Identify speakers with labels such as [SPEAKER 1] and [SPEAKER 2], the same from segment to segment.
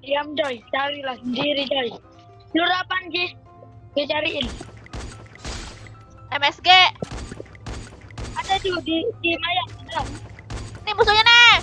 [SPEAKER 1] Diam coy, carilah sendiri coy. Lu apaan Jis? Gue cariin.
[SPEAKER 2] MSG.
[SPEAKER 1] Ada tuh di Maya. Ada.
[SPEAKER 2] Nih musuhnya nih.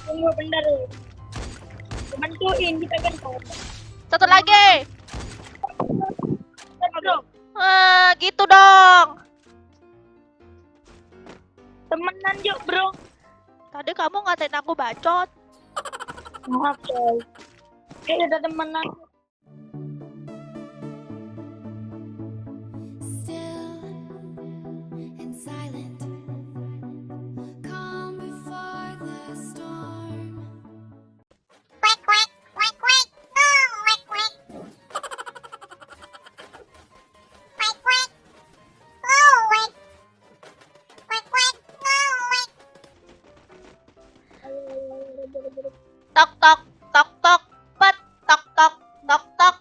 [SPEAKER 1] Tunggu bentar. Bantuin kita kan.
[SPEAKER 2] Satu lagi.
[SPEAKER 1] Bro,
[SPEAKER 2] Gitu dong.
[SPEAKER 1] temenan yuk bro.
[SPEAKER 2] Tadi kamu ngatain aku bacot.
[SPEAKER 1] Maaf coy. Kayak udah temenan.
[SPEAKER 2] Tok tok tok tok pet tok tok tok tok.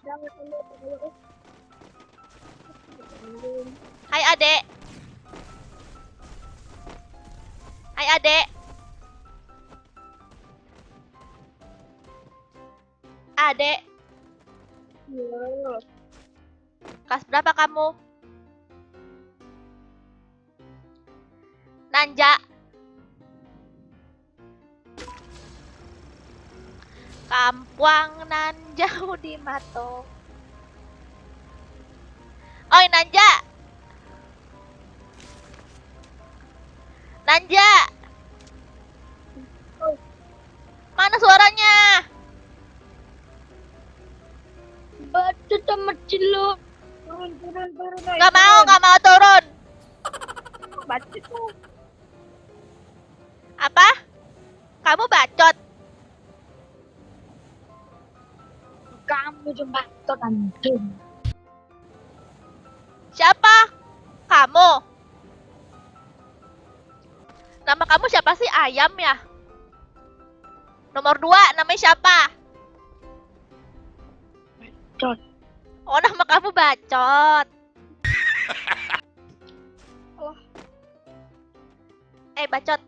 [SPEAKER 2] Hai adek. Hai adek. Adek, kelas berapa kamu? Nanja. Kampuang nan jauh di mato. Oi Nanja. Nanja. Mana suaranya?
[SPEAKER 1] Batu sama cilok. Turun.
[SPEAKER 2] Gak mau turun.
[SPEAKER 1] Batu tuh.
[SPEAKER 2] Apa? Kamu bacot.
[SPEAKER 1] Kamu cuma batu anjing.
[SPEAKER 2] Siapa? Kamu. Nama kamu siapa sih? Ayam ya? Nomor 2 namanya siapa?
[SPEAKER 1] Bacot.
[SPEAKER 2] Oh, nama kamu bacot.
[SPEAKER 1] Oh.
[SPEAKER 2] Bacot.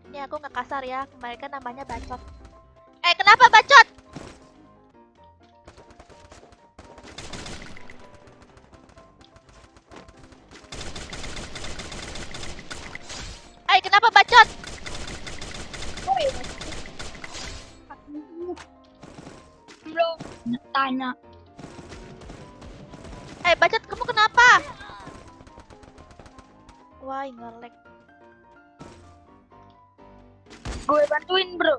[SPEAKER 2] Ini aku nggak kasar ya, mereka namanya bacot. Kenapa bacot? Kenapa bacot?
[SPEAKER 1] Bro, tanya.
[SPEAKER 2] Bacot, kamu kenapa? Wah, nge-lag.
[SPEAKER 1] Gue bantuin bro.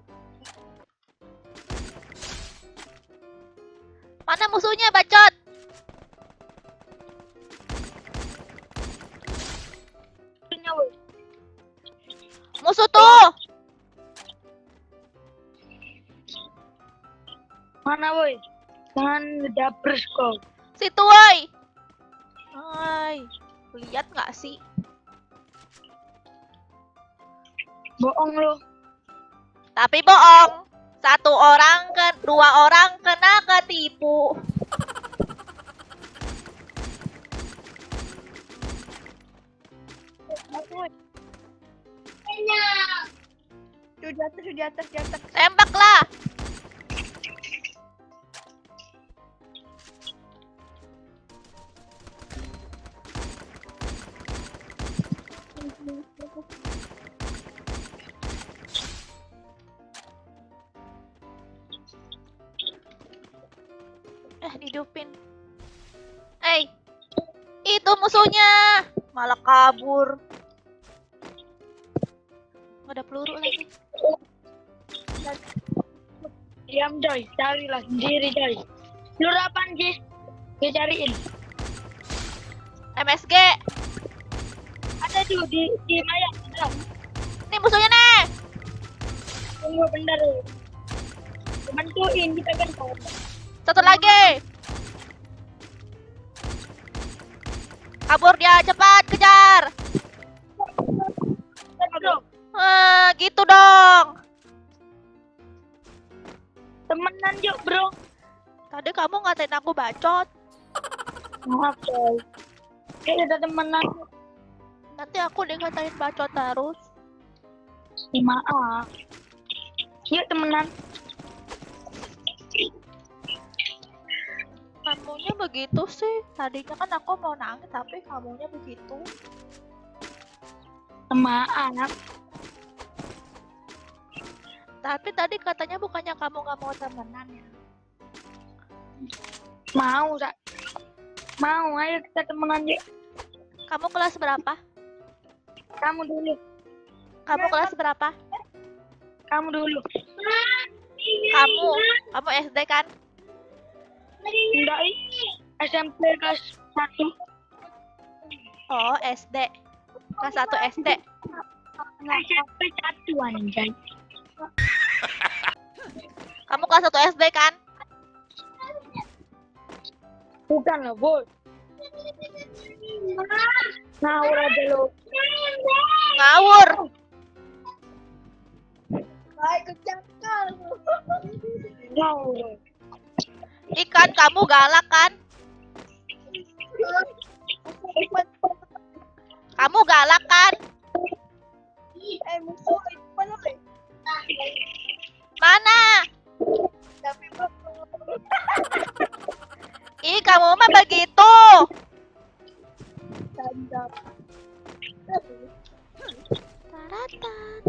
[SPEAKER 2] Mana musuhnya, bacot? Musuh tuh.
[SPEAKER 1] Mana woi? Jangan ngedabres kau.
[SPEAKER 2] Situ woi. Hai, lihat nggak sih?
[SPEAKER 1] Bohong lo.
[SPEAKER 2] Tapi bohong. Dua orang kena ketipu.
[SPEAKER 1] Di atas.
[SPEAKER 2] Tembaklah. Hidupin. Itu musuhnya. Malah kabur. Ada peluru lagi.
[SPEAKER 1] Diam coy, carilah sendiri coy. Lu apaan Jis? Gue cariin.
[SPEAKER 2] MSG.
[SPEAKER 1] Ada tuh di Maya. Ada.
[SPEAKER 2] Nih musuhnya nih.
[SPEAKER 1] Tunggu bentar. Bantuin kita kan.
[SPEAKER 2] Satu lagi. Kabur dia, cepat kejar.
[SPEAKER 1] Bro,
[SPEAKER 2] Gitu dong.
[SPEAKER 1] temenan yuk bro.
[SPEAKER 2] Tadi kamu ngatain aku bacot.
[SPEAKER 1] Maaf coy. Kayak udah temenan.
[SPEAKER 2] Nanti aku dikatain bacot terus.
[SPEAKER 1] Maaf. Yuk temenan.
[SPEAKER 2] Kamunya begitu sih. Tadinya kan aku mau nangis tapi kamunya begitu.
[SPEAKER 1] Maaf.
[SPEAKER 2] Tapi tadi katanya bukannya kamu nggak mau temenan ya?
[SPEAKER 1] Mau, Sa. Mau, ayo kita temenan yuk.
[SPEAKER 2] Kamu kelas berapa?
[SPEAKER 1] Kamu dulu.
[SPEAKER 2] Kamu kelas berapa?
[SPEAKER 1] Kamu dulu.
[SPEAKER 2] Kamu SD kan?
[SPEAKER 1] Enggak, SMP kelas 1.
[SPEAKER 2] Oh, SD. Kelas 1 SD.
[SPEAKER 1] SMP 1 anjay.
[SPEAKER 2] Kamu kelas 1 SD kan?
[SPEAKER 1] Bukan lah, bos. Ngawur aja lo.
[SPEAKER 2] Ngawur.
[SPEAKER 1] Baik kecakal. Ngawur.
[SPEAKER 2] Ikan kamu galak kan? Kamu galak kan? Mana? Ih, kamu mah begitu. Taratan. Taratan,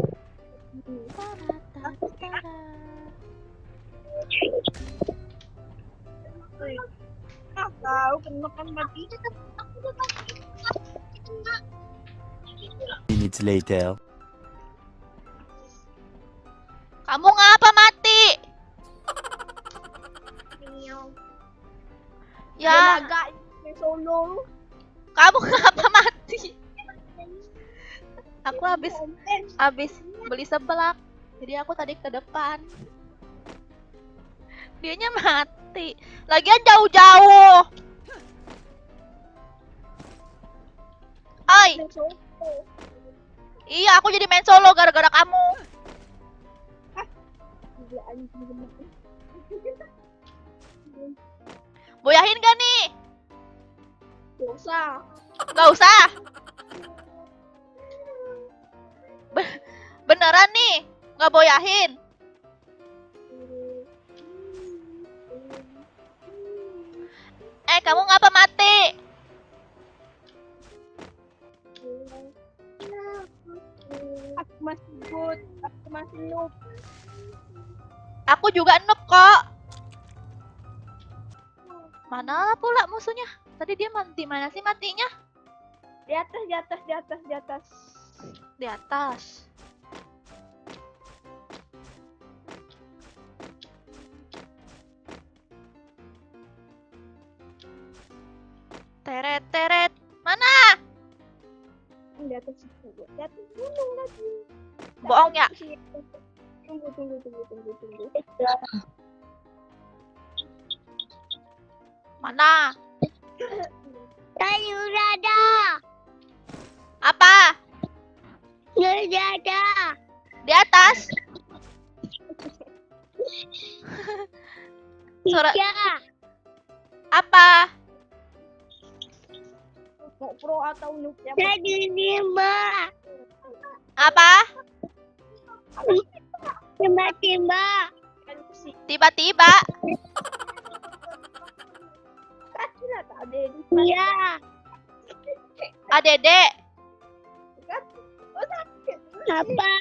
[SPEAKER 2] taratan.
[SPEAKER 1] Tahu kan mati.
[SPEAKER 3] Minutes later.
[SPEAKER 2] Kamu ngapa mati? Ya,
[SPEAKER 1] Solo.
[SPEAKER 2] kamu ngapa mati? Aku habis beli seblak. Jadi aku tadi ke depan. Dianya mati. Lagian jauh-jauh. Oi. Iya, aku jadi main solo gara-gara kamu. Boyahin gak nih?
[SPEAKER 1] Dosa.
[SPEAKER 2] Gak usah. Beneran nih, gak boyahin. Kamu ngapa mati?
[SPEAKER 1] Aku masih good. Aku masih noob.
[SPEAKER 2] Aku juga noob kok. Mana pula musuhnya? Tadi dia mati mana sih matinya?
[SPEAKER 1] Di atas, di atas, di atas, di atas.
[SPEAKER 2] Di atas. Teret, teret. Mana?
[SPEAKER 1] Di atas itu. Di atas gunung lagi.
[SPEAKER 2] Bohong ya?
[SPEAKER 1] Tunggu.
[SPEAKER 2] Mana?
[SPEAKER 1] Sayur ada.
[SPEAKER 2] Apa?
[SPEAKER 1] Sayur ada.
[SPEAKER 2] Di atas. Suara apa?
[SPEAKER 1] Pro atau noob ya? Jadi Mbak.
[SPEAKER 2] Apa?
[SPEAKER 1] Tiba-tiba.
[SPEAKER 2] Tiba-tiba.
[SPEAKER 1] Iya.
[SPEAKER 2] Adede.
[SPEAKER 1] Apa?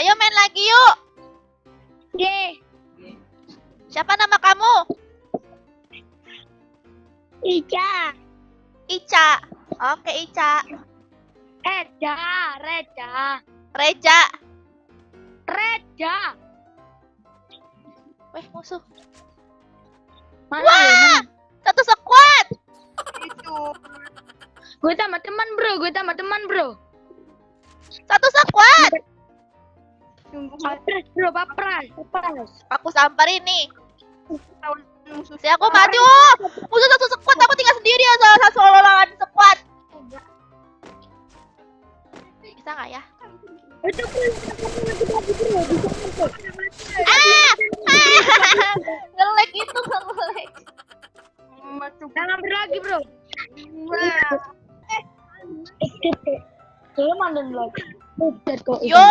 [SPEAKER 2] Ayo main lagi yuk.
[SPEAKER 1] Ye.
[SPEAKER 2] Siapa nama kamu?
[SPEAKER 1] Ica.
[SPEAKER 2] Ica. Oke, Ica.
[SPEAKER 1] Reja.
[SPEAKER 2] Reja. Weh, musuh.
[SPEAKER 1] Mana?
[SPEAKER 2] Wah! Satu squad.
[SPEAKER 1] Itu. Gue tambah teman, bro.
[SPEAKER 2] Satu squad.
[SPEAKER 1] Papras.
[SPEAKER 2] Aku samperin nih. Si aku mati. Oh, musuh satu squad. Aku tinggal sendiri ya. Satu lawan squad. Bisa nggak ya? Ngelek itu ngelek.
[SPEAKER 1] Jangan berlagi, bro. Belum ada lagi. Udah kok.
[SPEAKER 2] Yo,